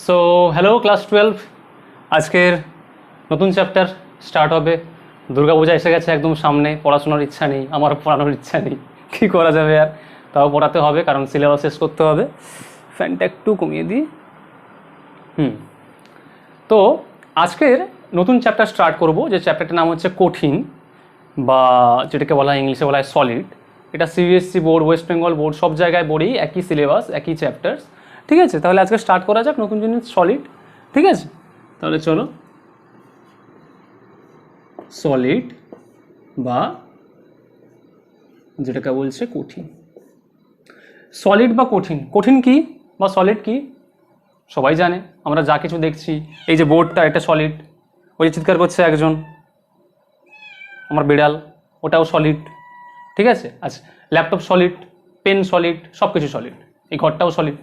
So hello class 12, আজকের নতুন chapter start হবে। দুর্গাপূজা এসে গেছে একদম সামনে। পড়াশোনার ইচ্ছা নেই, আমার পড়ানোর ইচ্ছা নেই, কী করা যাবে আর, তাও পড়াতে হবে কারণ সিলেবাস শেষ করতে হবে। ফ্যানটা একটু কমিয়ে দিই। তো আজকের নতুন চ্যাপ্টার স্টার্ট করব, যে চ্যাপ্টারটার নাম হচ্ছে কঠিন, বা যেটাকে বলা হয় ইংলিশে বলা হয় সলিড। এটা CBSE board, West Bengal board, সব জায়গায় বোর্ডেই একই সিলেবাস, একই চ্যাপ্টার্স। ঠিক আছে, তাহলে আজকে স্টার্ট করা যাক নতুন জিনিস সলিড। ঠিক আছে, তাহলে চলো। সলিড বা যেটাকে বলছে কঠিন। সলিড বা কঠিন, কঠিন কি বা সলিড কি সবাই জানে। আমরা যা কিছু দেখছি, এই যে বোর্ডটা, এটা সলিড। ওই যে চিৎকার করছে একজন, আমার বিড়াল, ওটাও সলিড। ঠিক আছে, আচ্ছা, ল্যাপটপ সলিড, পেন সলিড, সব কিছু সলিড, এই ঘরটাও সলিড।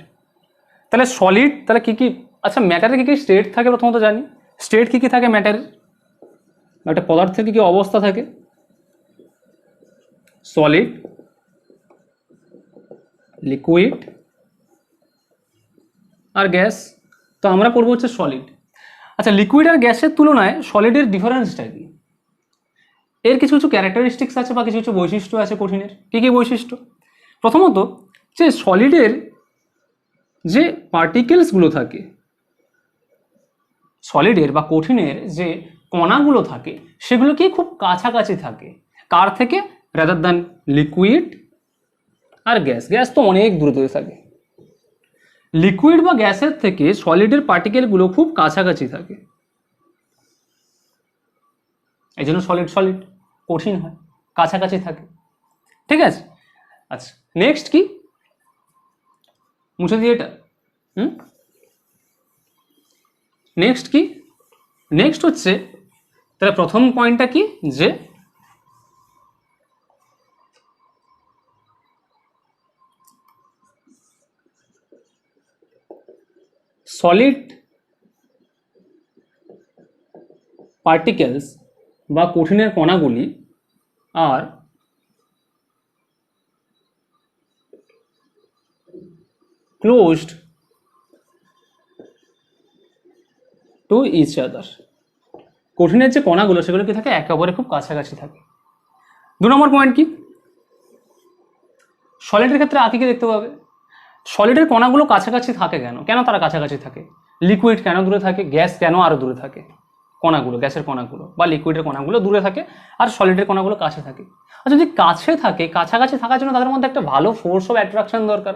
তাহলে সলিড, তাহলে কী কী, আচ্ছা ম্যাটারে কী কী স্টেট থাকে প্রথমত জানি। স্টেট কী কী থাকে ম্যাটারের, একটা পদার্থের কী কী অবস্থা থাকে। সলিড, লিকুইড আর গ্যাস। তো আমরা পড়বো হচ্ছে সলিড। আচ্ছা, লিকুইড আর গ্যাসের তুলনায় সলিডের ডিফারেন্সটা কি? এর কিছু কিছু ক্যারেক্টারিস্টিক্স আছে বা কিছু কিছু বৈশিষ্ট্য আছে কঠিনের। কী কী বৈশিষ্ট্য? প্রথমত, যে সলিডের যে পার্টিকেলসগুলো থাকে, সলিডের বা কঠিনের যে কণাগুলো থাকে, সেগুলো কি খুব কাছাকাছি থাকে। কার থেকে? রাদার দ্যান লিকুইড আর গ্যাস। গ্যাস তো অনেক দূরে দূরে থাকে। লিকুইড বা গ্যাসের থেকে সলিডের পার্টিকেলগুলো খুব কাছাকাছি থাকে, এই জন্য সলিড সলিড, কঠিন হয়, কাছাকাছি থাকে। ঠিক আছে, আচ্ছা নেক্সট কি, মুছে দিয়ে এটা। নেক্সট কি, নেক্সট হচ্ছে, তাহলে প্রথম পয়েন্টটা কি, যে সলিড পার্টিকেলস বা কঠিনের কণাগুলি আর ক্লোজড টু ইচ আদার। কঠিনের যে কণাগুলো সেগুলো কি থাকে, একে অপরের খুব কাছাকাছি থাকে। দু নম্বর পয়েন্ট কি, সলিডের ক্ষেত্রে আগে কি দেখতে পাবে, সলিডের কণাগুলো কাছাকাছি থাকে কেন, কেন তারা কাছাকাছি থাকে? লিকুইড কেন দূরে থাকে, গ্যাস কেন আরও দূরে থাকে? কণাগুলো, গ্যাসের কণাগুলো বা লিকুইডের কণাগুলো দূরে থাকে আর সলিডের কণাগুলো কাছে থাকে। আর যদি কাছে থাকে, কাছাকাছি থাকার জন্য তাদের মধ্যে একটা ভালো ফোর্স অফ অ্যাট্রাকশন দরকার,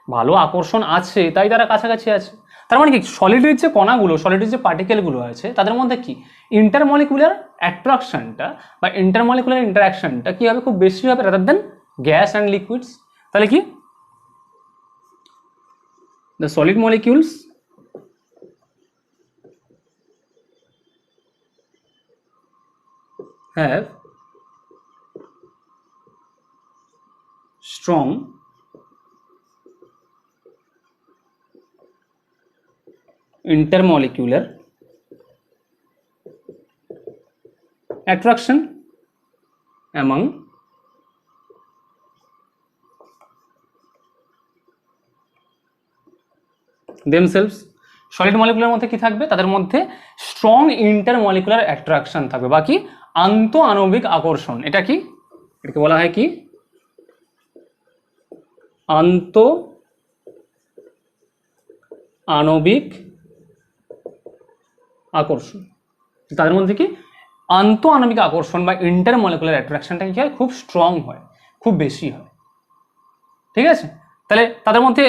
ভালো আকর্ষণ আছে, তাই তারা কাছাকাছি আছে। তার মানে কি, সলিডের যে কণাগুলো, সলিডের যে পার্টিকেলগুলো আছে, তাদের মধ্যে কি ইন্টারমলিকুলার অ্যাট্রাকশনটা বা ইন্টারমলিকুলার ইন্টারাকশনটা কি হবে, খুব বেশি হবে rather than gas and liquids. তাহলে কি, the solid molecules have strong intermolecular attraction among themselves। Solid molecular মধ্যে কি থাকবে, তাদের মধ্যে স্ট্রং ইন্টারমলিকুলার অ্যাট্রাকশন থাকবে, বাকি আন্ত আণবিক আকর্ষণ। এটা কি, এটাকে বলা হয় কি, আন্ত আণবিক আকর্ষণ। তাদের মধ্যে কি আন্ত আণবিক আকর্ষণ বা ইন্টারমলিকুলার অ্যাট্রাকশনটা কি হয়, খুব স্ট্রং হয়, খুব বেশি হয়। ঠিক আছে, তাহলে তাদের মধ্যে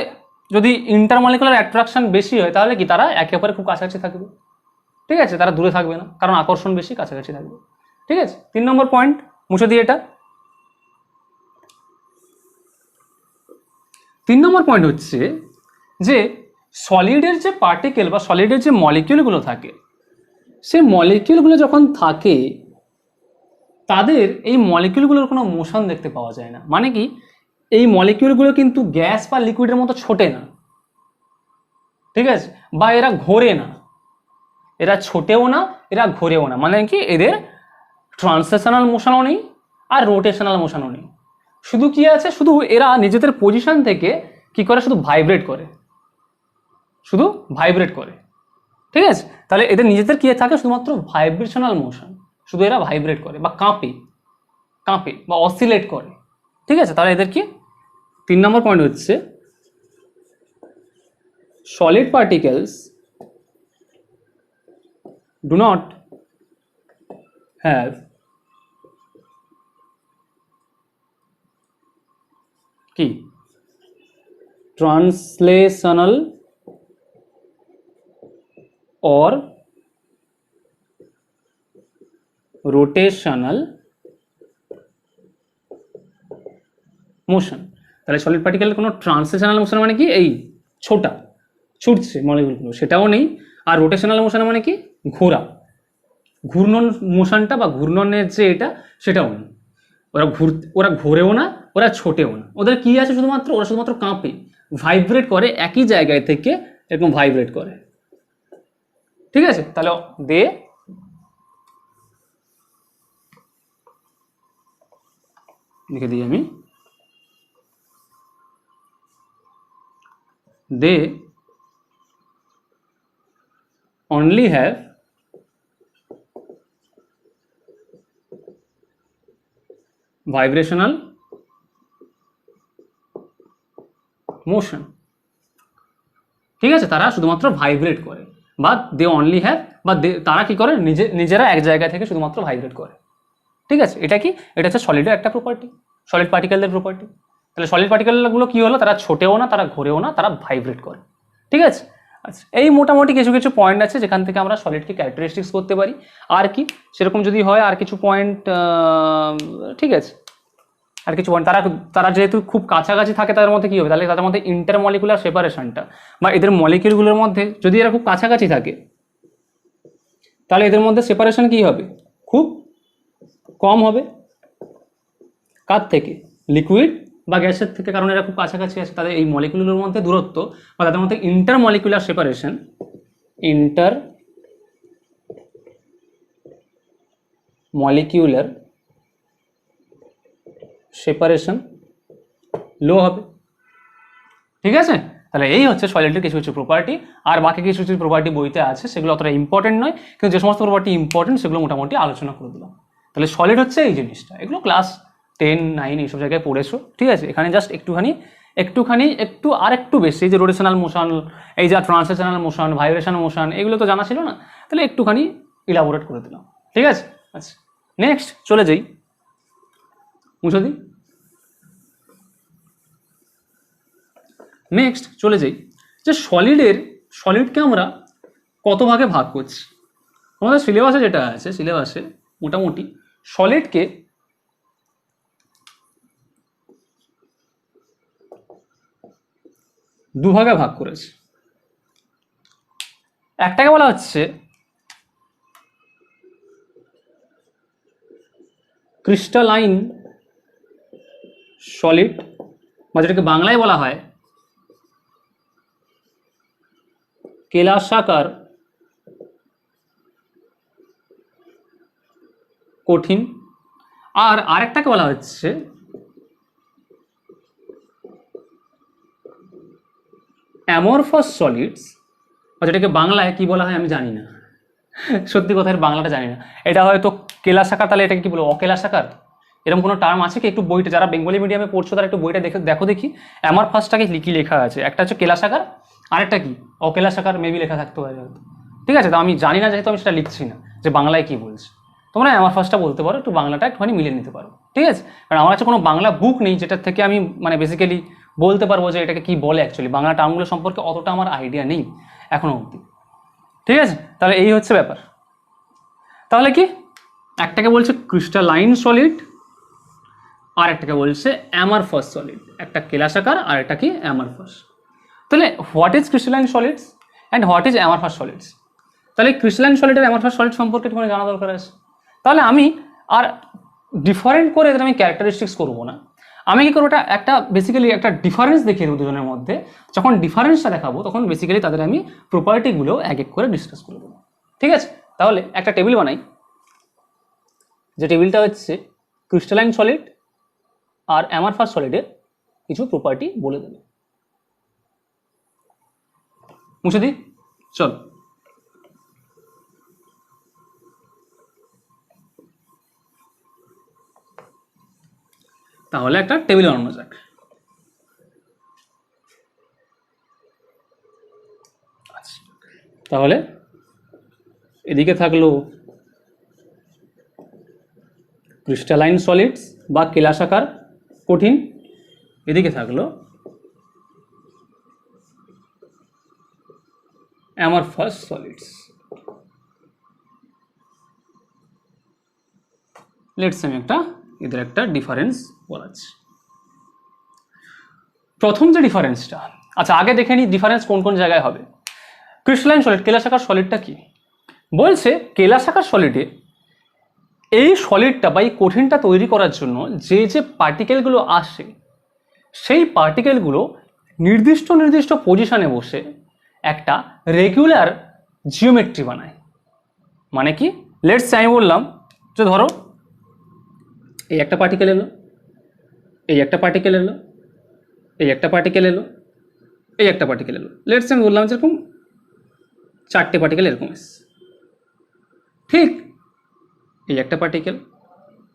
যদি ইন্টারমলিকুলার অ্যাট্রাকশন বেশি হয়, তাহলে কি তারা একে অপরের খুব কাছাকাছি থাকবে। ঠিক আছে, তারা দূরে থাকবে না, কারণ আকর্ষণ বেশি, কাছাকাছি থাকবে। ঠিক আছে, 3 নম্বর পয়েন্ট, মুছে দিয়ে এটা। 3 নম্বর পয়েন্ট হচ্ছে যে সলিডের যে পার্টিকেল বা সলিডের যে মলিকিউলগুলো থাকে, সেই মলিকিউলগুলো যখন থাকে, তাদের এই মলিকিউলগুলোর কোনো মোশন দেখতে পাওয়া যায় না। মানে কি, এই মলিকিউলগুলো কিন্তু গ্যাস বা লিকুইডের মতো ছোটে না। ঠিক আছে, বা এরা ঘোরে না, এরা ছোটেও না, এরা ঘোরেও না। মানে কি, এদের ট্রান্সলেশনাল মোশনও নেই আর রোটেশনাল মোশনও নেই। শুধু কি আছে, শুধু এরা নিজেদের পজিশন থেকে কি করে, শুধু ভাইব্রেট করে। শুধু ভাইব্রেট করে, ঠিক আছে? তাহলে এদের নিজেদের কি থাকে, শুধুমাত্র ভাইব্রেশনাল মোশন, শুধু এরা ভাইব্রেট করে বা কাঁপে বা অসিলেট করে, ঠিক আছে? তাহলে এদের কি 3 নম্বর পয়েন্ট হচ্ছে solid particles do not have কি translational or rotational মোশন। তাহলে সলিড পার্টিকেলের কোনো ট্রান্সলেশনাল মোশন মানে কি এই ছুটছে মলিকুলগুলো, সেটাও নেই। আর রোটেশনাল মোশন মানে কি ঘূর্ণন মোশনটা বা ঘূর্ণনের যে এটা সেটাও নেই। ওরা ঘোরেও না, ওরা ছোটেও না। ওদের কি আছে, ওরা শুধুমাত্র কাঁপে, ভাইব্রেট করে, একই জায়গায় থেকে এরকম ভাইব্রেট করে, ঠিক আছে? তাহলে লিখে দিই আমি, they only have vibrational motion, ঠিক আছে? তারা শুধুমাত্র ভাইব্রেট করে, বা দে অনলি হ্যাভ, বা তারা কি করে, নিজেরা এক জায়গা থেকে শুধুমাত্র ভাইব্রেট করে, ঠিক আছে? এটা হচ্ছে সলিডের একটা প্রপার্টি, সলিড পার্টিকেলদের প্রপার্টি। তাহলে সলিড পার্টিকেলগুলো কি হলো, তারা ছোটেও না, তারা ঘোরেও না, তারা ভাইব্রেট করে, ঠিক আছে? আচ্ছা, এই মোটামুটি কিছু পয়েন্ট আছে যেখান থেকে আমরা সলিডকে ক্যারেক্টারিস্টিক্স করতে পারি। আর কি সেরকম যদি হয় আর কিছু পয়েন্ট, ঠিক আছে, আর কিছু পয়েন্ট, তারা যেহেতু খুব কাছাকাছি থাকে, তাদের মধ্যে কি হবে, তাহলে তাদের মধ্যে ইন্টারমলিকুলার সেপারেশনটা বা এদের মলিকিউলগুলোর মধ্যে যদি এরা খুব কাছাকাছি থাকে, তাহলে এদের মধ্যে সেপারেশন কি হবে, খুব কম হবে। কার থেকে, লিকুইড বা গ্যাসের থেকে, কারণ এরা খুব কাছাকাছি আছে। তাদের এই মলিকুলগুলোর মধ্যে দূরত্ব বা তাদের মধ্যে ইন্টারমলিকুলার সেপারেশন, ইন্টারমলিকুলার সেপারেশন লো হবে, ঠিক আছে? তাহলে এই হচ্ছে সলিডের কিছু প্রপার্টি। আর বাকি কিছু প্রপার্টি বইতে আছে, সেগুলো অতটা ইম্পর্টেন্ট নয়, কিন্তু যে সমস্ত প্রপার্টি ইম্পর্টেন্ট সেগুলো মোটামুটি আলোচনা করে দিলাম। তাহলে সলিড হচ্ছে এই জিনিসটা, এগুলো ক্লাস 10, 9 এইসব জায়গায় পড়েছো, ঠিক আছে? এখানে জাস্ট একটু বেশি, যে রোটেশনাল মোশন, এই যা ট্রান্সলেশনাল মোশন, ভাইব্রেশন মোশন, এগুলো তো জানা ছিল না, তাহলে একটুখানি ইলাবোরেট করে দিলাম, ঠিক আছে? আচ্ছা, নেক্সট চলে যাই, মুছে দিই। নেক্সট চলে যাই যে সলিডকে আমরা কত ভাগে ভাগ করছি। আমাদের সিলেবাসে যেটা আছে, সিলেবাসে মোটামুটি সলিডকে দুভাগে ভাগ করেছে। একটাকে বলা হচ্ছে ক্রিস্টালাইন সলিড, বা যেটাকে বাংলায় বলা হয় কেলাসাকার কঠিন। আর আরেকটাকে বলা হচ্ছে অ্যামরফাস সলিডস, বা যেটাকে বাংলায় কি বলা হয় আমি জানি না, সত্যি কথা বাংলাটা জানি না। এটা হয়তো কেলাসাকার, তাহলে এটাকে কি বলবো, অকেলাসাকার, এরকম কোনো টার্ম আছে কি? একটু বইটা, যারা বেঙ্গলি মিডিয়ামে পড়ছো তারা একটু বইটা দেখো দেখি অ্যামরফাসটাকে কি লেখা আছে। একটা হচ্ছে কেলাসাকার, আরেকটা কি অকেলাসাকার, মেবি লেখা থাকতে পারে হয়তো, ঠিক আছে? তো আমি জানি না, যেহেতু আমি সেটা লিখছি না যে বাংলায় কি বলছে। তোমরা অ্যামরফাসটা বলতে পারো, একটু বাংলাটা একটুখানি মিলিয়ে নিতে পারো, ঠিক আছে? কারণ আমার কাছে কোনো বাংলা বুক নেই যেটার থেকে আমি মানে বেসিক্যালি বলতে পারবো যে এটাকে কি বলে। অ্যাকচুয়ালি বাংলা টার্মগুলো সম্পর্কে অতটা আমার আইডিয়া নেই এখনো অবধি, ঠিক আছে? তাহলে এই হচ্ছে ব্যাপার। তাহলে কি, একটাকে বলছে ক্রিস্টালাইন সলিড, আর একটাকে বলছে অ্যামরফাস সলিড, একটা কেলাসাকার আর একটা কি অ্যামরফাস। তাহলে what is crystalline solids and what is amorphous solids? তাহলে ক্রিস্টালাইন সলিড আর অ্যামরফাস সলিড সম্পর্কে তোমার জানা দরকার আছে। তাহলে আমি আর ডিফারেন্ট করে এদের আমি ক্যারেক্টারিস্টিক্স করবো না, আমি কি করবো, একটা বেসিক্যালি একটা ডিফারেন্স দেখিয়ে দেবো দুজনের মধ্যে। যখন ডিফারেন্সটা দেখাবো তখন বেসিক্যালি তাদের আমি প্রপার্টিগুলো এক এক করে ডিসকাস করে দেবো, ঠিক আছে? তাহলে একটা টেবিল বানাই, যে টেবিলটা হচ্ছে ক্রিস্টালাইন সলিড আর অ্যামরফাস সলিডের কিছু প্রপার্টি বলে দেবে। মুছে দিই, চল। তাহলে একটা টেবিল বানানো যাক। তাহলে এদিকে থাকলো ক্রিস্টালাইন সলিডস বা কেলাসাকার কঠিন, এদিকে থাকলো অ্যামরফাস সলিডস। লেটস আমি এদের একটা ডিফারেন্স বলাচ্ছি। প্রথম যে ডিফারেন্সটা, আচ্ছা আগে দেখে নিই ডিফারেন্স কোন কোন জায়গায় হবে। ক্রিস্টালাইন সলিড, কেলাসাকার সলিডটা কি বলছে? কেলাসাকার সলিডে এই সলিডটা বা এই কঠিনটা তৈরি করার জন্য যে যে পার্টিকেলগুলো আসে, সেই পার্টিকেলগুলো নির্দিষ্ট নির্দিষ্ট পজিশনে বসে একটা রেগুলার জিওমেট্রি বানায়। মানে কি, লেটস আমি বললাম যে ধরো এই একটা পার্টিকেল এলো, এই একটা পার্টিকেল এলো, এই একটা পার্টিকেল এলো, এই একটা পার্টিকেল এলো। লেটস আমি বললাম যেরকম 4টে পার্টিকেল এরকম এসছে। ঠিক এই একটা পার্টিকেল,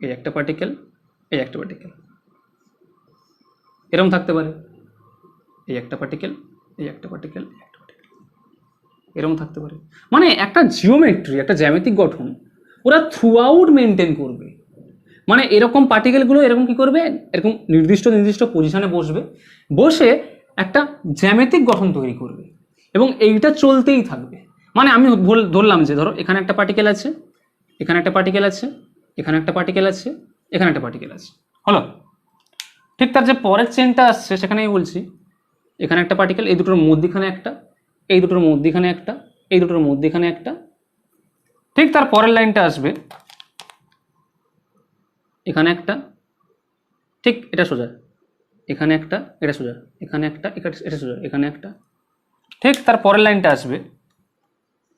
এই একটা পার্টিকেল, এই একটা পার্টিকেল, এরকম থাকতে পারে। এই একটা পার্টিকেল, এই একটা পার্টিকেল, এই একটা পার্টিকেল, এরকম থাকতে পারে। মানে একটা জিওমেট্রি, একটা জ্যামিতিক গঠন ওরা থ্রু আউট মেনটেন করবে। মানে এরকম পার্টিকেলগুলো এরকম কি করবে, এরকম নির্দিষ্ট নির্দিষ্ট পজিশনে বসবে, বসে একটা জ্যামিতিক গঠন তৈরি করবে এবং এইটা চলতেই থাকবে। মানে আমি ধরলাম যে ধরো এখানে একটা পার্টিকেল আছে, এখানে একটা পার্টিকেল আছে, এখানে একটা পার্টিকেল আছে, এখানে একটা পার্টিকেল আছে, হলো। ঠিক তার যে পরের চেনটা আসছে সেখানে আমি বলছি এখানে একটা পার্টিকেল, এই দুটোর মধ্যিখানে একটা, এই দুটোর মধ্যিখানে একটা, এই দুটোর মধ্যিখানে একটা। ঠিক তার পরের লাইনটা আসবে এখানে একটা, ঠিক এটা সোজা, এখানে একটা, এটা সোজা, এখানে একটা, এটা সোজা, এখানে একটা। ঠিক তার পরের লাইনটা আসবে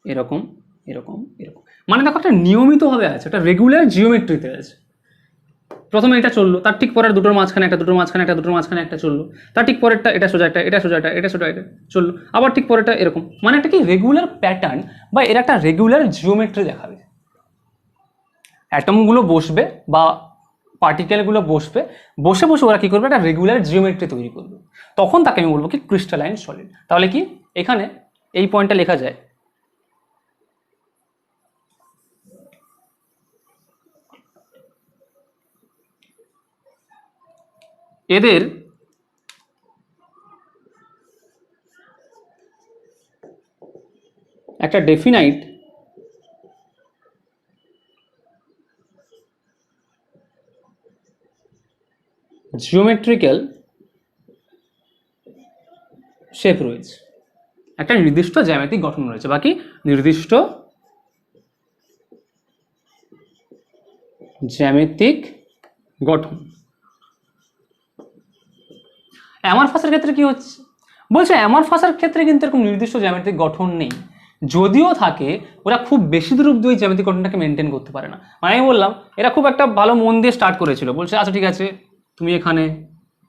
এরকম এরকম এরকম। মানে দেখো একটা নিয়মিতভাবে আছে, একটা রেগুলার জিওমেট্রিতে আছে। প্রথমে এটা চললো, তার ঠিক পরের দুটোর মাঝখানে একটা, দুটোর মাঝখানে একটা, দুটোর মাঝখানে একটা চললো, তার ঠিক পরেরটা এটা সোজা একটা, এটা সোজা একটা, এটা সোজা এটা চললো, আবার ঠিক পরেরটা এরকম। মানে একটা কি রেগুলার প্যাটার্ন বা এর একটা রেগুলার জিওমেট্রি দেখাবে। অ্যাটমগুলো বসবে বা পার্টিকেলগুলো বসবে, বসে বসে ওরা কি করবে, একটা রেগুলার জিওমেট্রি তৈরি করবে। তখন তাকে আমি বলবো কি ক্রিস্টালাইন সলিড। তাহলে কি এখানে এই পয়েন্টটা লেখা যায় এদের একটা ডেফিনাইট জিওমেট্রিক্যাল শেপ রয়েছে, একটা নির্দিষ্ট জ্যামিতিক গঠন রয়েছে, বাকি নির্দিষ্ট জ্যামিতিক গঠন। অ্যামরফাসের ক্ষেত্রে কি হচ্ছে বলছে? অ্যামরফাসের ক্ষেত্রে কিন্তু এরকম নির্দিষ্ট জ্যামিতিক গঠন নেই, যদিও থাকে ওরা খুব বেশি দূর অব্দি ওই জ্যামিতিক গঠনটাকে মেনটেন করতে পারে না। মানে আমি বললাম এরা খুব একটা ভালো মন দিয়ে স্টার্ট করেছিল, বলছে আচ্ছা ঠিক আছে তুমি এখানে,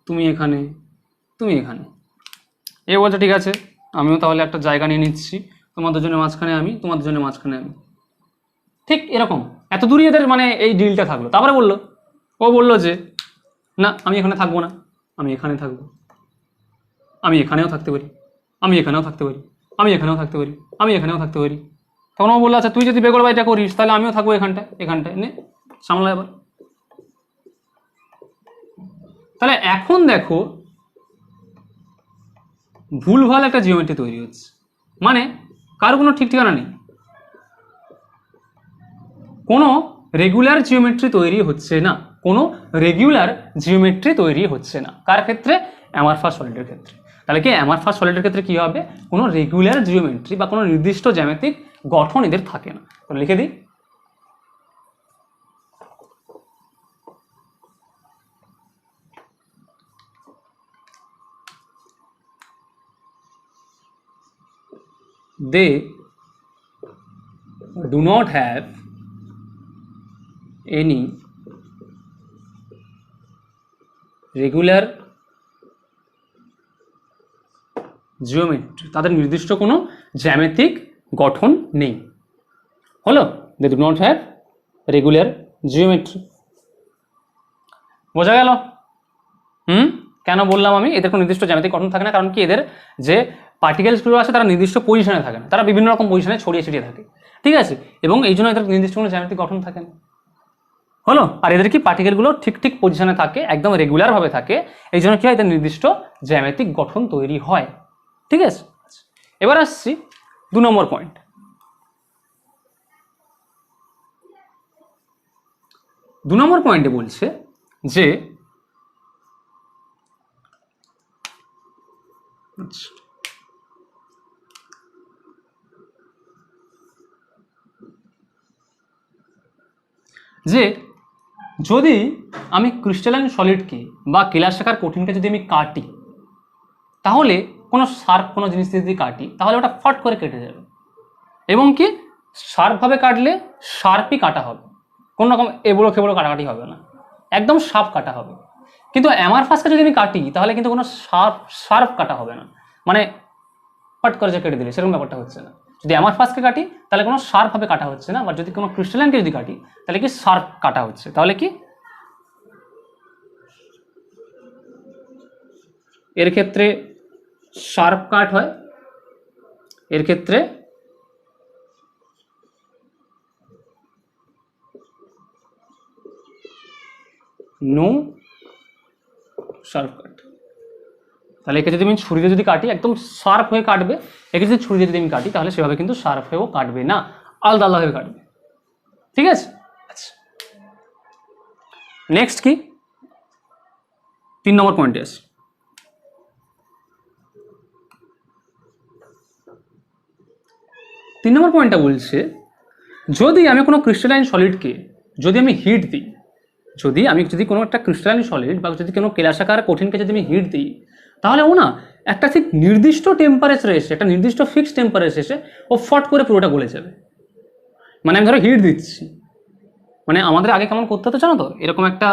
তুমি এখানে, তুমি এখানে। এ বলছে ঠিক আছে আমিও তাহলে একটা জায়গা নিয়ে নিচ্ছি, তোমার দুজনের মাঝখানে আমি, তোমার দুজনের মাঝখানে আমি। ঠিক এরকম এত দূরই এদের মানে এই ডিলটা থাকলো। তারপরে ও বললো যে না আমি এখানে থাকবো না, আমি এখানে থাকবো, আমি এখানেও থাকতে পারি, আমি এখানেও থাকতে পারি, আমি এখানেও থাকতে পারি, আমি এখানেও থাকতে পারি। তখন ও বললো আচ্ছা তুই যদি বেগর বাড়িটা করিস তাহলে আমিও থাকবো এখানটায়, এখানটায় নে সামলা এবার। তাহলে এখন দেখো ভুলভাল একটা জিওমেট্রি তৈরি হচ্ছে, মানে কার কোনো ঠিক ঠিকানা নেই, কোনো রেগুলার জিওমেট্রি তৈরি হচ্ছে না, কোনো রেগুলার জিওমেট্রি তৈরি হচ্ছে না। কার ক্ষেত্রে? অ্যামরফাস সলিডের ক্ষেত্রে। তাহলে কি অ্যামরফাস সলিডের ক্ষেত্রে কি হবে, কোনো রেগুলার জিওমেট্রি বা কোনো নির্দিষ্ট জ্যামিতিক গঠন এদের থাকে না। তো লিখে দিই they do not have any regular geometry, তাদের নির্দিষ্ট কোনো জ্যামিতিক গঠন নেই। হলো, they do not have regular geometry. বোঝা গেল? কেন বললাম আমি এদের কোনো নির্দিষ্ট জ্যামিতিক গঠন থাকে না? কারণ কি, এদের যে পার্টিকেলসগুলো আছে তারা নির্দিষ্ট পজিশনে থাকে না, তারা বিভিন্ন রকম পজিশনে ছড়িয়ে ছিটিয়ে থাকে, ঠিক আছে? এবং এই জন্য এদের নির্দিষ্ট কোনো জ্যামিতিক গঠন থাকে না। হলো, আর এদের কি পার্টিকেলগুলো ঠিক ঠিক পজিশনে থাকে, একদম রেগুলারভাবে থাকে, এই জন্য কি হয়, এদের নির্দিষ্ট জ্যামিতিক গঠন তৈরি হয়, ঠিক আছে? এবার আসছি 2 নম্বর পয়েন্ট। 2 নম্বর পয়েন্টে বলছে যে যে যদি আমি ক্রিস্টালাইন সলিডকে বা কেলাসাকার কঠিনকে যদি আমি কাটি, তাহলে কোনো শার্প কোনো জিনিস যদি কাটি তাহলে ওটা ফট করে কেটে যাবে, এবং কি শার্পভাবে কাটলে শার্পই কাটা হবে, কোনো রকম এবড়ো খেবড়ো কাটাকাটি হবে না, একদম শার্প কাটা হবে। কিন্তু অ্যামারফাসকে যদি আমি কাটি তাহলে কিন্তু কোনো শার্প কাটা হবে না, মানে ফট করে যে কেটে দিলে সেরকম ব্যাপারটা হচ্ছে না। যদি অ্যামারফাসকে কাটি তাহলে কোনো শার্পভাবে কাটা হচ্ছে না, বা যদি কোনো ক্রিস্টালাইনকে যদি কাটি তাহলে কি শার্প কাটা হচ্ছে, তাহলে কি এর ক্ষেত্রে শার্প কাট হয়, এর ক্ষেত্রে নো শার্প কাট। তাহলে একে যদি আমি ছুরিতে যদি কাটি একদম শার্প হয়ে কাটবে, একে যদি ছুরিতে যদি আমি কাটি তাহলে সেভাবে কিন্তু শার্প হয়েও কাটবে না, আলাদা আলাদাভাবে কাটবে, ঠিক আছে? আচ্ছা, নেক্সট কি, 3 নম্বর পয়েন্টে আসি। 3 নম্বর পয়েন্টটা বলছে যদি আমি কোনো ক্রিস্টালাইন সলিডকে যদি আমি হিট দিই, যদি কোনো একটা ক্রিস্টালাইন সলিড বা যদি কোনো কেলাসাকার কঠিনকে যদি আমি হিট দিই, তাহলে ও না একটা ঠিক নির্দিষ্ট টেম্পারেচারে এসে, একটা নির্দিষ্ট ফিক্সড টেম্পারেচারে এসে ও ফট করে পুরোটা গলে যাবে। মানে আমি ধরো হিট দিচ্ছি, মানে আমাদের আগে কেমন করতে হতো জানো তো, এরকম একটা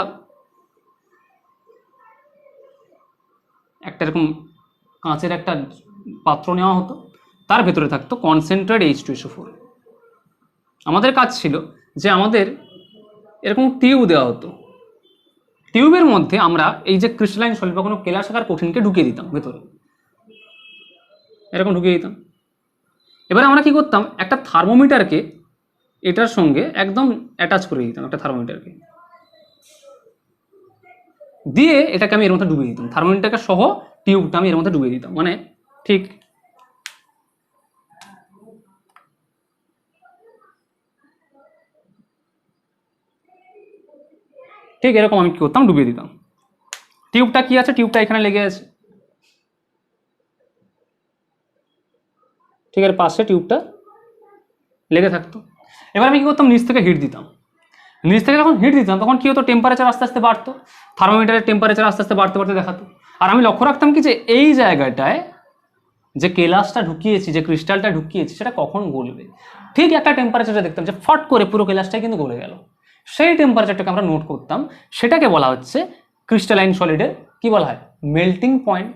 এরকম কাঁচের একটা পাত্র নেওয়া হতো, তার ভেতরে থাকতো কনসেন্ট্রেট H2SO4। আমাদের কাজ ছিল যে আমাদের এরকম টিউব দেওয়া হতো, টিউবের মধ্যে আমরা এই যে ক্রিস্টালাইন সলিড বা কোনো কেলাসাকার কঠিনকে ঢুকিয়ে দিতাম ভেতরে, এরকম ঢুকিয়ে দিতাম। এবার আমরা কি করতাম, একটা থার্মোমিটারকে এটার সঙ্গে একদম অ্যাটাচ করে দিতাম, একটা থার্মোমিটারকে দিয়ে এটাকে আমি এর মধ্যে ডুবিয়ে দিতাম, থার্মোমিটারকে সহ টিউবটা আমি এর মধ্যে ডুবিয়ে দিতাম, মানে ঠিক ঠিক এরকম আমি কি করতাম, ডুবিয়ে দিতাম। টিউবটা কি আছে, টিউবটা এখানে লেগে আছে, ঠিক এর পাশে টিউবটা লেগে থাকতো। এবার আমি কি করতাম, নিচ থেকে হিট দিতাম, নিচ থেকে যখন হিট দিতাম তখন কি হতো, টেম্পারেচার আস্তে আস্তে বাড়তো, থার্মোমিটারের টেম্পারেচার আস্তে আস্তে বাড়তে বাড়তে দেখাতো। আর আমি লক্ষ্য রাখতাম কি যে এই জায়গাটায় যে কেলাসটা ঢুকিয়েছি, যে ক্রিস্টালটা ঢুকিয়েছি, সেটা কখন গলবে। ঠিক একটা টেম্পারেচারে দেখতাম যে ফট করে পুরো কেলাসটাই কিন্তু গলে গেল, সেই টেম্পারেচারটাকে আমরা নোট করতাম, সেটাকে বলা হচ্ছে ক্রিস্টালাইন সলিডের কি বলা হয়, মেল্টিং পয়েন্ট।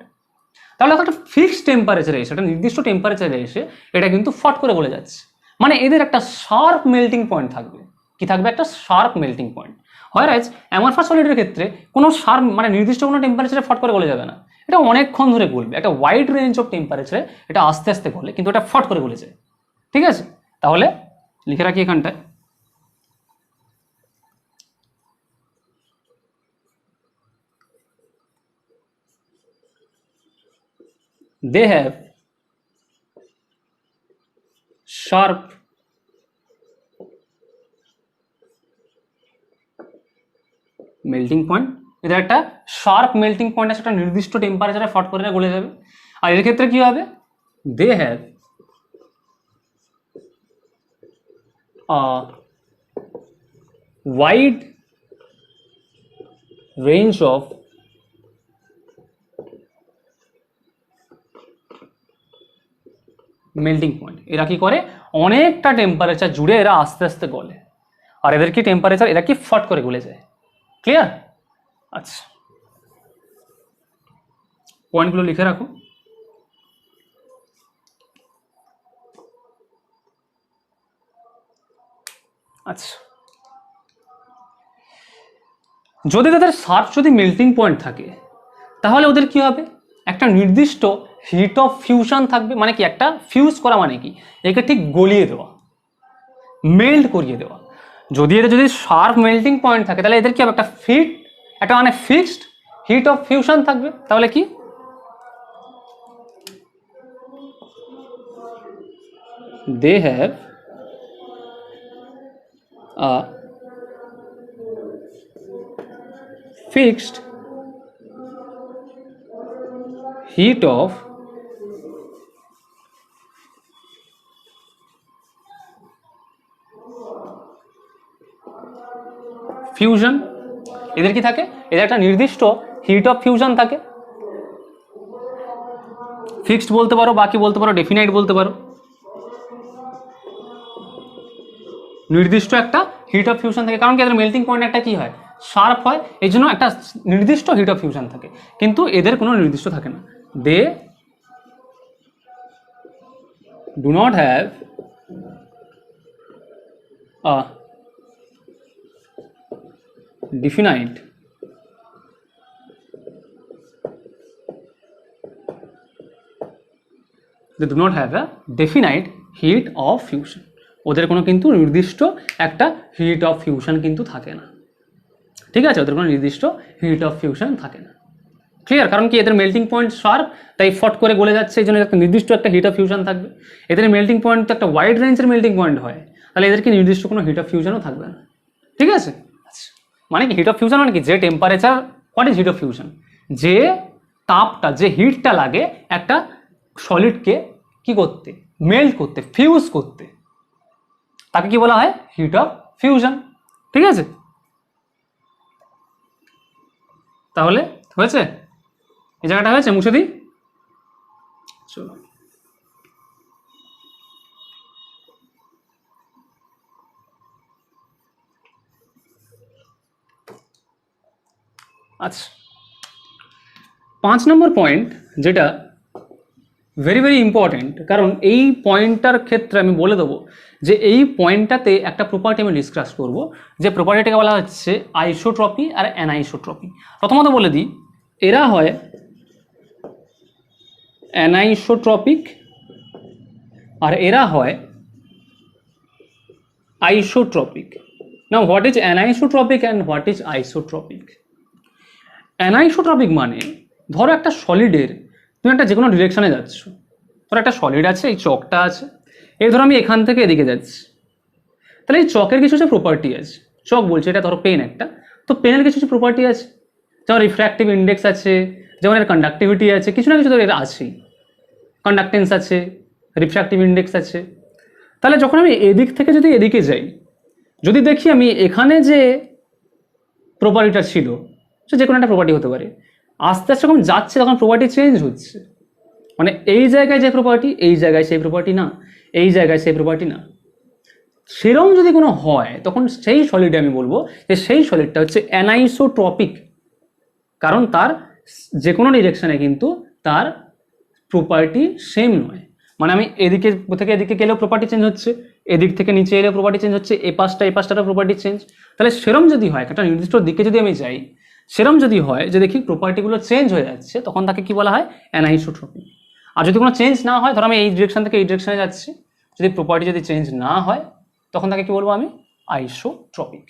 তাহলে একটা ফিক্সড টেম্পারেচারে এসে, একটা নির্দিষ্ট টেম্পারেচারে এসে এটা কিন্তু ফট করে গলে যাচ্ছে, মানে এদের একটা শার্প মেল্টিং পয়েন্ট থাকবে। কি থাকবে, একটা শার্প মেল্টিং পয়েন্ট। হোয়ারএজ অ্যামরফাস সলিডের ক্ষেত্রে কোনো শার্প মানে নির্দিষ্ট কোনো টেম্পারেচারে ফট করে গলে যাবে না, এটা অনেকক্ষণ ধরে গলবে, একটা ওয়াইড রেঞ্জ অফ টেম্পারেচারে এটা আস্তে আস্তে গলে, কিন্তু এটা ফট করে গলে যায়, ঠিক আছে? তাহলে লিখে রাখি এখানটায়, they have sharp melting point. এদের একটা শার্প মেল্টিং পয়েন্ট আছে, একটা নির্দিষ্ট টেম্পারেচারে ফট করে গলে যাবে। আর এর ক্ষেত্রে কি হবে, they have wide range of melting point. এরা কি করে, অনেকটা টেম্পারেচার জুড়ে এরা আস্তে আস্তে গলে, আর এদের কি টেম্পারেচার, এরা কি ফট করে গলে যায়। ক্লিয়ার? আচ্ছা, পয়েন্টগুলো লিখে রাখো। আচ্ছা, যদি তাদের শার্প যদি মেল্টিং পয়েন্ট থাকে তাহলে ওদের কি হবে, একটা নির্দিষ্ট হিট অফ ফিউশন থাকবে। মানে কি, একটা ফিউজ করা মানে কি, একে ঠিক গলিয়ে দেওয়া, মেল্ট করিয়ে দেওয়া। যদি এদের যদি শার্প মেল্টিং পয়েন্ট থাকে তাহলে এদের কি হবে, একটা মানে ফিক্সড হিট অফ ফিউশন থাকবে। তাহলে কি, they have a fixed heat of fusion. এদের কি থাকে, এদের একটা নির্দিষ্ট হিট অফ ফিউশন থাকে। ফিক্সড বলতে পারো, বাকি বলতে পারো ডেফিনাইট বলতে পারো। নির্দিষ্ট একটা হিট অফ ফিউশন থাকে, কারণ কি এদের মেল্টিং পয়েন্ট একটা কি হয়, শার্প হয়, এই জন্য একটা নির্দিষ্ট হিট অফ ফিউশন থাকে। কিন্তু এদের কোনো নির্দিষ্ট থাকে না। They do not have a definite they do not have a definite heat of fusion। ওদের কোনো কিন্তু নির্দিষ্ট একটা হিট অফ ফিউশন কিন্তু থাকে না, ঠিক আছে, ওদের কোনো নির্দিষ্ট হিট অফ ফিউশন থাকে না। ক্লিয়ার? কারণ কি, এদের মেল্টিং পয়েন্ট শার্প, তাই ফট করে গলে যাচ্ছে, এই জন্য একটা নির্দিষ্ট একটা হিট অফ ফিউশন থাকবে। এদের মেল্টিং পয়েন্ট তো একটা ওয়াইড রেঞ্জের মেল্টিং পয়েন্ট হয়, তাহলে এদেরকে নির্দিষ্ট কোনো হিট অফ ফিউশনও থাকবে না, ঠিক আছে। আচ্ছা, মানে কি হিট অফ ফিউশন মানে কি, যে temperature, what is heat of fusion, যে তাপটা, যে হিটটা লাগে একটা সলিডকে কি করতে, মেল্ট করতে, ফিউজ করতে, তাকে কি বলা হয়, হিট অফ ফিউশন, ঠিক আছে। তাহলে হয়েছে, এই জায়গাটা হয়েছে, মুছে দিই, চলো। আচ্ছা, 5 নম্বর পয়েন্ট, যেটা ভেরি ভেরি ইম্পর্টেন্ট, কারণ এই পয়েন্টটার ক্ষেত্রে আমি বলে দেবো যে এই পয়েন্টটাতে একটা প্রপার্টি আমি ডিসকাস করব, যে প্রপার্টিটাকে বলা হচ্ছে আইসোট্রপি আর অ্যানাইসোট্রপি। প্রথমত বলে দিই, এরা হয় অ্যানাইসোট্রপিক আর এরা হয় isotropic. Now what is anisotropic and what is isotropic? Anisotropic মানে, ধরো একটা সলিডের, তুমি একটা যে কোনো ডিরেকশনে যাচ্ছ, ধরো একটা সলিড আছে, এই চকটা আছে, এই ধরো আমি এখান থেকে এদিকে যাচ্ছি, তাহলে এই চকের কিছু কিছু প্রপার্টি আছে। চক বলছে, এটা ধরো পেন একটা, তো পেনের কিছু কিছু প্রপার্টি আছে, যেমন রিফ্র্যাক্টিভ ইন্ডেক্স আছে, যেমন এর কন্ডাক্টিভিটি আছে, কিছু না কিছু তো এর আছেই, কন্ডাক্টেন্স আছে, রিফ্র্যাক্টিভ ইন্ডেক্স আছে। তাহলে যখন আমি এদিক থেকে যদি এদিকে যাই, যদি দেখি আমি এখানে যে প্রপার্টিটা ছিল, সে যে কোনো একটা প্রপার্টি হতে পারে, আস্তে আস্তে যখন যাচ্ছে তখন প্রপার্টি চেঞ্জ হচ্ছে, মানে এই জায়গায় যে প্রপার্টি, এই জায়গায় সেই প্রপার্টি না, এই জায়গায় সেই প্রপার্টি না। সেরকম যদি কোনো হয় তখন সেই সলিডে আমি বলবো যে সেই সলিডটা হচ্ছে অ্যানাইসোট্রপিক, কারণ তার যে কোনো ডিরেকশনে কিন্তু তার প্রপার্টি সেম নয়। মানে আমি এদিকে থেকে এদিকে গেলেও প্রপার্টি চেঞ্জ হচ্ছে, এদিক থেকে নিচে এলেও প্রপার্টি চেঞ্জ হচ্ছে, এ পাশটারও প্রপার্টি চেঞ্জ। তাহলে সেরম যদি হয়, একটা নির্দিষ্ট দিকে যদি আমি যাই, সেরম যদি হয় যে দেখি প্রপার্টিগুলো চেঞ্জ হয়ে যাচ্ছে, তখন তাকে কি বলা হয়, অ্যানাইসোট্রপিক। আর যদি কোনো চেঞ্জ না হয়, ধরো আমি এই ডিরেকশন থেকে এই ডিরেকশনে যাচ্ছি, যদি প্রপার্টি যদি চেঞ্জ না হয়, তখন তাকে কি বলবো আমি, আইসোট্রপিক।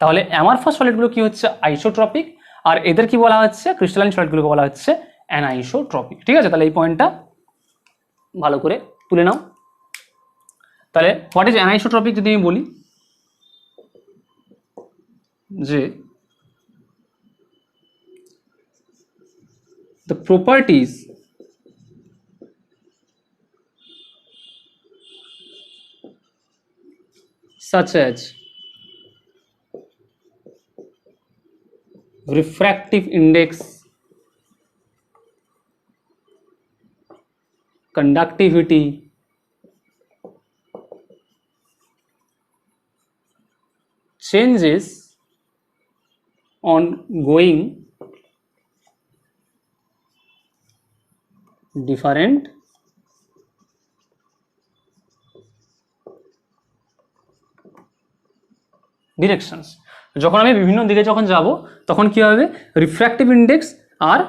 তাহলে অ্যামারফাস সলিডগুলো কি হচ্ছে, আইসোট্রপিক, আর এদের কি বলা হচ্ছে, ক্রিস্টালাইন সলিডগুলোকে বলা হচ্ছে অ্যানাইসোট্রপিক, ঠিক আছে। তাহলে এই পয়েন্টটা ভালো করে তুলে নাও। তাহলে হোয়াট ইজ অ্যানাইসোট্রপিক যদি আমি বলি, যে the properties such as refractive index, conductivity, changes on going different directions. যখন আমি বিভিন্ন দিকে যখন যাব তখন কি হবে, রিফ্র্যাক্টিভ ইন্ডেক্স আর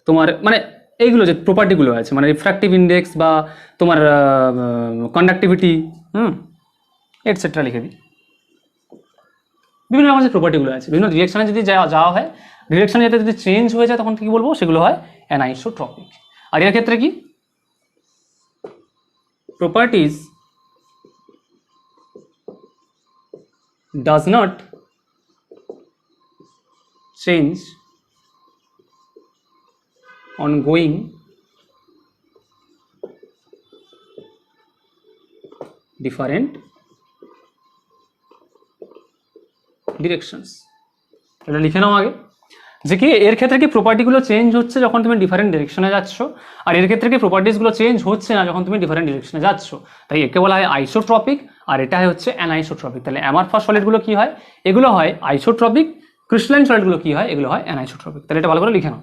তোমার মানে এইগুলো যে প্রপার্টিগুলো আছে, মানে রিফ্র্যাক্টিভ ইন্ডেক্স বা তোমার কন্ডাক্টিভিটি এটসেট্রা লিখে দিই, বিভিন্ন রকম যে প্রপার্টিগুলো আছে, বিভিন্ন ডিরেকশনে যদি যাওয়া হয়, ডিরেকশনে যাতে যদি চেঞ্জ হয়ে যায় তখন কি বলবো, সেগুলো হয় অ্যানাইসোট্রপিক। আর এর ক্ষেত্রে কি properties does not change on going different directions। এটা লিখে নাও আগে যে কি এর ক্ষেত্রে কি প্রপার্টিগুলো চেঞ্জ হচ্ছে যখন তুমি ডিফারেন্ট ডিরেকশনে যাচ্ছ, আর এর ক্ষেত্রে কি প্রপার্টিসগুলো চেঞ্জ হচ্ছে না যখন তুমি ডিফারেন্ট ডিরেকশনে যাচ্ছ। তাই একে বলা হয় আইসোট্রপিক আর এটা হচ্ছে অ্যানাইসোট্রপিক। তাহলে অ্যামারফাস সলিডগুলো কি হয়, এগুলো হয় আইসোট্রপিক, ক্রিস্টালাইন সলিডগুলো কি হয়, এগুলো হয় অ্যানাইসোট্রপিক। তাহলে এটা ভালো করে লিখে নাও।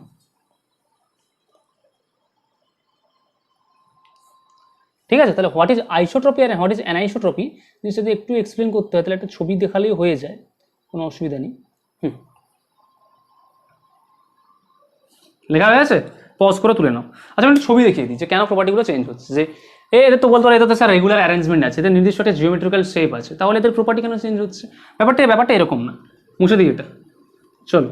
ঠিক আছে, তাহলে হোয়াট ইজ আইসোট্রপি আর হোয়াট ইজ অ্যানাইসোট্রপি জিনিসটা যদি একটু এক্সপ্লেন করতে হয় তাহলে একটা ছবি দেখালেই হয়ে যায়, কোনো অসুবিধা নেই। লেখা হয়ে আছে, পজ করে তুলে নাও। আচ্ছা আমি ছবি দেখিয়ে দিই যে কেন প্রপার্টিগুলো চেঞ্জ হচ্ছে। যে এদের তো বলতে পারে এদের তো স্যার রেগুলার অ্যারেঞ্জমেন্ট আছে, এদের নির্দিষ্ট একটা জিওমেট্রিক্যাল শেপ আছে, তাহলে এদের প্রপার্টি কেন চেঞ্জ হচ্ছে? ব্যাপারটা এরকম না, মুছে দিই এটা। চলো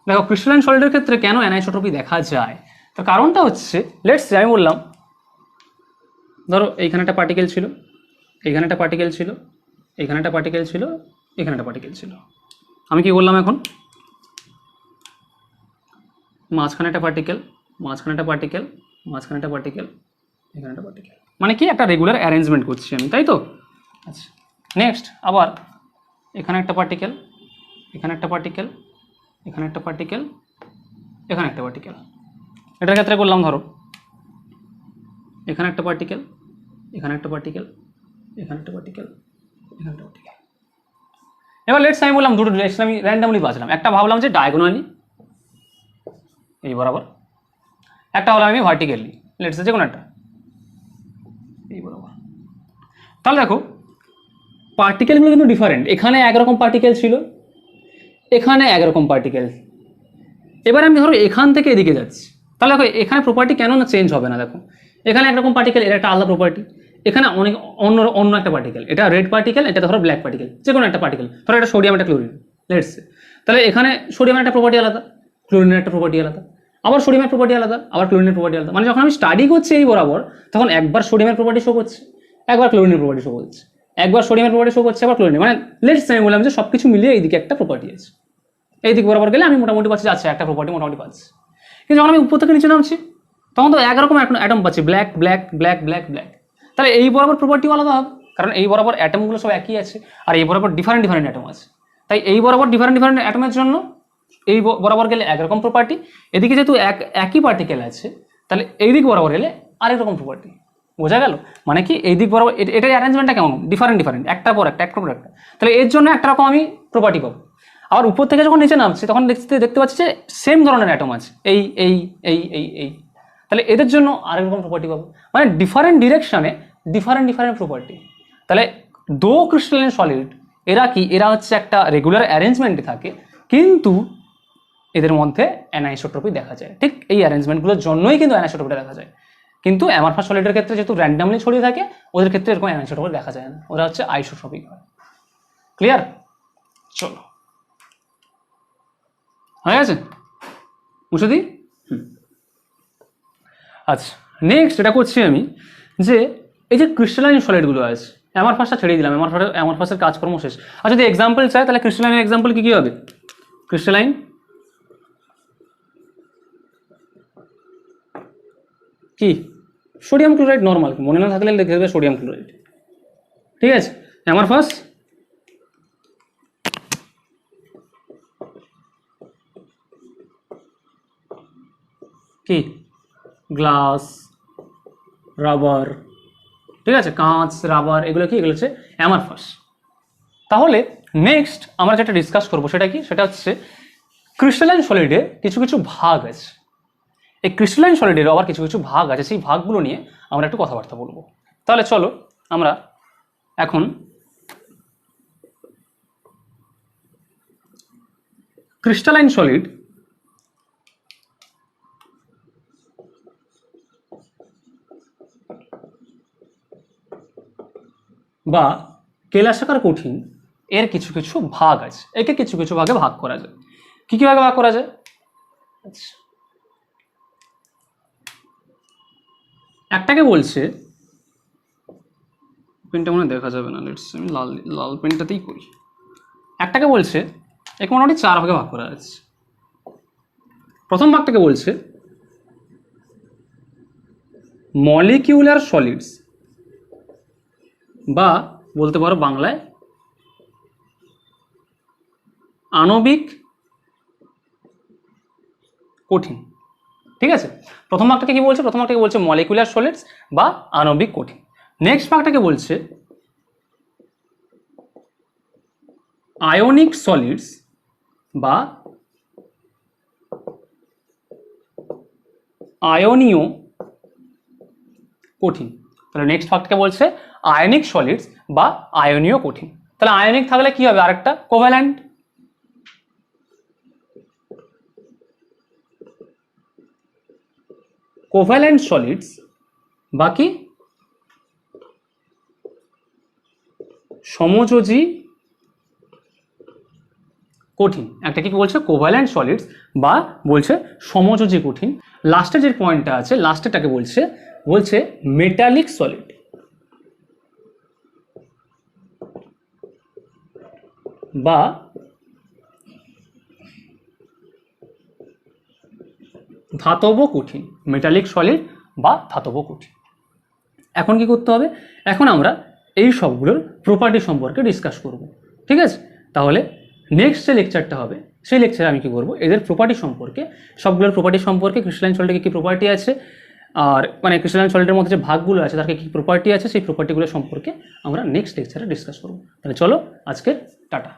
দেখো ক্রিস্টালাইন সলিডের ক্ষেত্রে কেন অ্যানাইসোট্রপি দেখা যায়, তার কারণটা হচ্ছে লেটস আমি বললাম ধরো এইখানে একটা পার্টিকেল ছিল, এইখানে একটা পার্টিকেল ছিল, এখানে একটা পার্টিকেল ছিল, এখানে একটা পার্টিকেল ছিল। আমি কি বললাম এখন মাঝখানে একটা পার্টিকেল, মাঝখানে একটা পার্টিকেল, মাঝখানে একটা পার্টিকেল, এখানে একটা পার্টিকেল, মানে কি একটা রেগুলার অ্যারেঞ্জমেন্ট করছি আমি, তাই তো? আচ্ছা নেক্সট আবার এখানে একটা পার্টিকেল, এখানে একটা পার্টিকেল, এখানে একটা পার্টিকেল, এখানে একটা পার্টিকেল। এটার ক্ষেত্রে করলাম ধরো এখানে একটা পার্টিকেল, এখানে একটা পার্টিকেল, এখানে একটা পার্টিকেল, এখানে একটা পার্টিকেল। এবার লেটস আমি বললাম দুটো ডিরেকশন আমি র্যান্ডামলি বাঁচলাম। একটা ভাবলাম যে ডায়াগোনালি এই বরাবর, একটা হলাম আমি ভার্টিক্যালি, লেটস যে কোনো একটা এই বরাবর। তাহলে দেখো পার্টিকেলগুলো কিন্তু ডিফারেন্ট, এখানে একরকম পার্টিকেল ছিল, এখানে একরকম পার্টিকেল। এবার আমি ধরো এখান থেকে এদিকে যাচ্ছি, তাহলে দেখো এখানে প্রপার্টি কেন না চেঞ্জ হবে না। দেখো এখানে একরকম পার্টিকেল, এর একটা আলাদা প্রপার্টি, এখানে অনেক অন্য একটা পার্টিকেল, এটা রেড পার্টিকেল, এটা ধরো ব্ল্যাক পার্টিকেল, যে কোনো একটা পার্টিকেল, ধরো এটা সোডিয়াম, একটা ক্লোরিন, লেটস সে। তাহলে এখানে সোডিয়ামের একটা প্রপার্টি আলাদা, ক্লোরিনের একটা প্রপার্টি আলাদা, আবার সোডিয়ামের প্রপার্টি আলাদা, আবার ক্লোরিনের প্রপার্টি আলাদা। মানে যখন আমি স্টাডি করছি এই বরাবর তখন একবার সোডিয়ামের প্রপার্টি শো করছে, একবার ক্লোরিনের প্রপার্টি শো করছে, একবার সোডিয়ামের প্রপার্টি শো করছে, আবার ক্লোরিনের। মানে লেটস আমি বললাম যে সব কিছু মিলিয়ে এইদিকে একটা প্রপার্টি আছে, এই দিক বরাবর গেলে আমি মোটামুটি পাচ্ছি, আচ্ছা একটা প্রপার্টি মোটামুটি পাচ্ছি। কিন্তু যখন আমি উপর থেকে নিচে নামছি তখন তো একরকম অ্যাটম পাচ্ছি, black black black black black. তাহলে এই বরাবর প্রপার্টিও আলাদা হবে, কারণ এই বরাবর অ্যাটমগুলো সব একই আছে, আর এই বরাবর ডিফারেন্ট ডিফারেন্ট অ্যাটম আছে। তাই এই বরাবর ডিফারেন্ট ডিফারেন্ট অ্যাটমের জন্য এই বরাবর গেলে একরকম প্রপার্টি, এদিকে যেহেতু একই পার্টিকেল আছে তাহলে এই দিক বরাবর গেলে আরেক রকম প্রপার্টি। বোঝা গেল? মানে কি এই দিক বরাবর এটার অ্যারেঞ্জমেন্টটা কেমন, ডিফারেন্ট ডিফারেন্ট, একটার পর একটা, একটার পর একটা। তাহলে এর জন্য একটা রকম আমি প্রপার্টি পাবো। আবার উপর থেকে যখন নিচে নামছি তখন দেখতে পাচ্ছি যে সেম ধরনের অ্যাটম আছে, এই এই এই এই এই। তাহলে এদের জন্য আরেক রকম প্রপার্টি পাবো, মানে ডিফারেন্ট ডিরেকশনে ডিফারেন্ট ডিফারেন্ট প্রপার্টি। তাহলে দো ক্রিস্টালাইন সলিড এরা হচ্ছে একটা রেগুলার অ্যারেঞ্জমেন্টে থাকে, কিন্তু এদের মধ্যে অ্যানাইসোট্রপি দেখা যায়। ঠিক এই অ্যারেঞ্জমেন্টগুলোর জন্যই কিন্তু অ্যানাইসোট্রপিটা দেখা যায়। কিন্তু অ্যামারফাস সলিডের ক্ষেত্রে যেহেতু র্যান্ডামলি ছড়িয়ে থাকে, ওদের ক্ষেত্রে এরকম অ্যানাইসোট্রপি দেখা যায় না, ওরা হচ্ছে আইসোট্রপিক হয়। ক্লিয়ার? চলো হয়ে গেছে, মুছে দিই। আচ্ছা নেক্সট এটা করছি আমি যে এই যে ক্রিস্টালাইন সলিডগুলো আছে, অ্যামারফাসটা ছেড়ে দিলাম, অ্যামারফাসের কাজকর্ম শেষ। আর যদি এক্সাম্পল চাই তাহলে ক্রিস্টালাইনের এক্সাম্পল কি হবে? ক্রিস্টালাইন কি সোডিয়াম ক্লোরাইড, নর্মাল মনে না থাকলে দেখে দেবে সোডিয়াম ক্লোরাইড। ঠিক আছে, অ্যামারফাস কি গ্লাস, রাবার, ঠিক আছে, কাঁচ, রাবার, এগুলো কি, এগুলো হচ্ছে অ্যামারফাস। তাহলে নেক্সট আমরা যেটা ডিসকাস করবো সেটা কি, সেটা হচ্ছে ক্রিস্টালাইন সলিডে কিছু কিছু ভাগ আছে। এই ক্রিস্টালাইন সলিডের আবার কিছু কিছু ভাগ আছে, সেই ভাগগুলো নিয়ে আমরা একটু কথাবার্তা বলবো। তাহলে চলো আমরা এখন ক্রিস্টালাইন সলিড বা কেলাসাকার কঠিন এর কিছু কিছু ভাগ আছে, একে কিছু কিছু ভাগে ভাগ করা যায়। কি কি ভাগে ভাগ করা যায়? একটাকে বলছে, পেনটা মনে দেখা যাবে না, লেটস আমি লাল লাল পেনটাতেই করি। একটাকে বলছে একে মোটামুটি 4 ভাগে ভাগ করা আছে। প্রথম ভাগটাকে বলছে মলিকিউলার সলিডস বা বলতে পারো বাংলায় আণবিক কঠিন। ঠিক আছে, প্রথম ভাগটাকে কি বলছে? প্রথম ভাগটাকে বলছে মলিকুলার সলিডস বা আণবিক কঠিন। নেক্সট ভাগটাকে বলছে আয়নিক সলিডস বা আয়নীয় কঠিন। তাহলে নেক্সট ভাগটাকে বলছে আয়নিক সলিডস বা আয়নীয় কঠিন। তাহলে আয়নিক থাকলে কি হবে? আরেকটা কোভ্যালেন্ট। কোভ্যালেন্ট সলিডস বা কি সমযোজী কঠিন। একটা কি বলছে? কোভ্যালেন্ট সলিডস বা বলছে সমযোজী কঠিন। লাস্টে যে পয়েন্টটা আছে, লাস্টেটাকে বলছে মেটালিক সলিড বা ধাতব কঠিন। মেটালিক সলিড বা ধাতব কঠিন। এখন কি করতে হবে? এখন আমরা এই সবগুলোর প্রপার্টি সম্পর্কে ডিসকাস করব। ঠিক আছে, তাহলে নেক্সট যে লেকচারটা হবে সেই লেকচারে আমি কি করব, এদের প্রপার্টি সম্পর্কে, সবগুলোর প্রপার্টি সম্পর্কে, ক্রিস্টালাইন সলিডের কী প্রপার্টি আছে, আর মানে ক্রিস্টালাইন সলিডের মধ্যে যে ভাগগুলো আছে তার কী প্রপার্টি আছে, সেই প্রপার্টিগুলো সম্পর্কে আমরা নেক্সট লেকচারে ডিসকাস করব। তাহলে চলো আজকে টাটা।